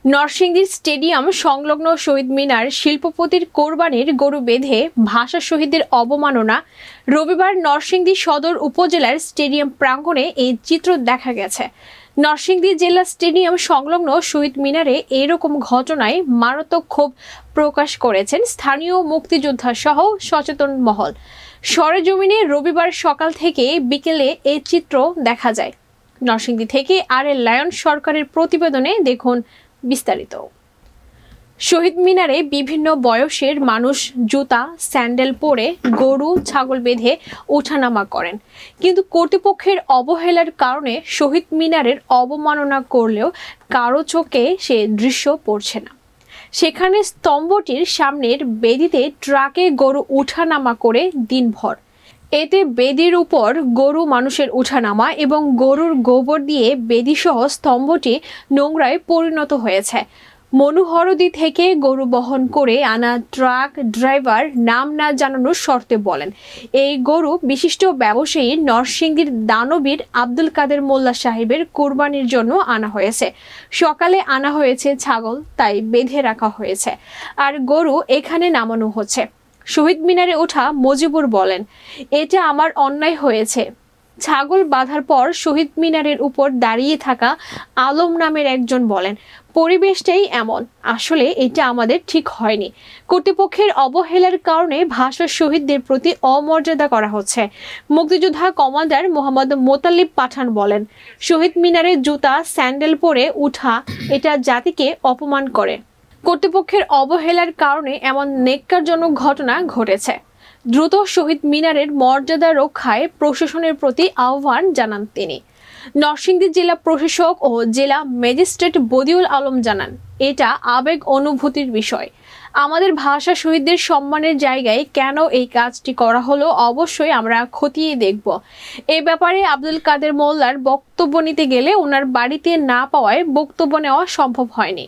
নরসিংদীর স্টেডিয়াম সংলগ্ন শহীদ মিনার শিল্পপতির কোরবানির গরু বেঁধে ভাষা শহীদদের অবমাননা। রবিবার নরসিংদী সদর উপজেলার স্টেডিয়াম প্রাঙ্গণে এই চিত্র দেখা গেছে। নরসিংদী জেলা স্টেডিয়াম সংলগ্ন শহীদ মিনারে এরকম ঘটনায় মারাত্মক ক্ষোভ প্রকাশ করেছেন স্থানীয় মুক্তিযোদ্ধা সহ সচেতন মহল। সরেজমিনে রবিবার সকাল থেকে বিকেলে এই চিত্র দেখা যায়। নরসিংদী থেকে আর.এল. লায়ন সরকারের প্রতিবেদনে দেখুন বিস্তারিত। শহীদ মিনারে বিভিন্ন বয়সের মানুষ জুতা স্যান্ডেল পরে গরু ছাগল বেঁধে ওঠানামা করেন, কিন্তু কর্তৃপক্ষের অবহেলার কারণে শহীদ মিনারের অবমাননা করলেও কারো চোখে সে দৃশ্য পড়ছে না। সেখানে স্তম্ভটির সামনের বেদিতে ট্রাকে গরু ওঠানামা করে দিনভর। এতে বেদির উপর গরু মানুষের ওঠানামা এবং গরুর গোবর দিয়ে বেদিসহ স্তম্ভটি নোংরায় পরিণত হয়েছে। মনুহরদি থেকে গরু বহন করে আনা ট্রাক ড্রাইভার নাম না জানানোর শর্তে বলেন, এই গরু বিশিষ্ট ব্যবসায়ী নরসিংদীর দানবীর আব্দুল কাদের মোল্লা সাহেবের কোরবানির জন্য আনা হয়েছে। সকালে আনা হয়েছে ছাগল, তাই বেঁধে রাখা হয়েছে, আর গরু এখানে নামানো হচ্ছে। শহীদ মিনারে ওঠা মজিবুর বলেন, এটা আমার অন্যায় হয়েছে। ছাগল বাঁধার পর শহীদ মিনারের উপর দাঁড়িয়ে থাকা আলম নামের একজন বলেন, পরিবেশটাই এমন, আসলে এটা আমাদের ঠিক হয়নি। কর্তৃপক্ষের অবহেলার কারণে ভাষা শহীদদের প্রতি অমর্যাদা করা হচ্ছে। মুক্তিযোদ্ধা কমান্ডার মোহাম্মদ মোতালিব পাঠান বলেন, শহীদ মিনারে জুতা স্যান্ডেল পরে উঠা এটা জাতিকে অপমান করে। কর্তৃপক্ষের অবহেলার কারণে এমন নেক্কারজনক ঘটনা ঘটেছে। দ্রুত শহীদ মিনারের মর্যাদা রক্ষায় প্রশাসনের প্রতি আহ্বান জানান তিনি। নরসিংদী জেলা প্রশাসক ও জেলা ম্যাজিস্ট্রেট বদিউল আলম জানান, এটা আবেগ অনুভূতির বিষয়। আমাদের ভাষা শহীদদের সম্মানের জায়গায় কেন এই কাজটি করা হলো অবশ্যই আমরা খতিয়ে দেখব। এই ব্যাপারে আব্দুল কাদের মোল্লার বক্তব্য নিতে গেলে ওনার বাড়িতে না পাওয়ায় বক্তব্য নেওয়া সম্ভব হয়নি।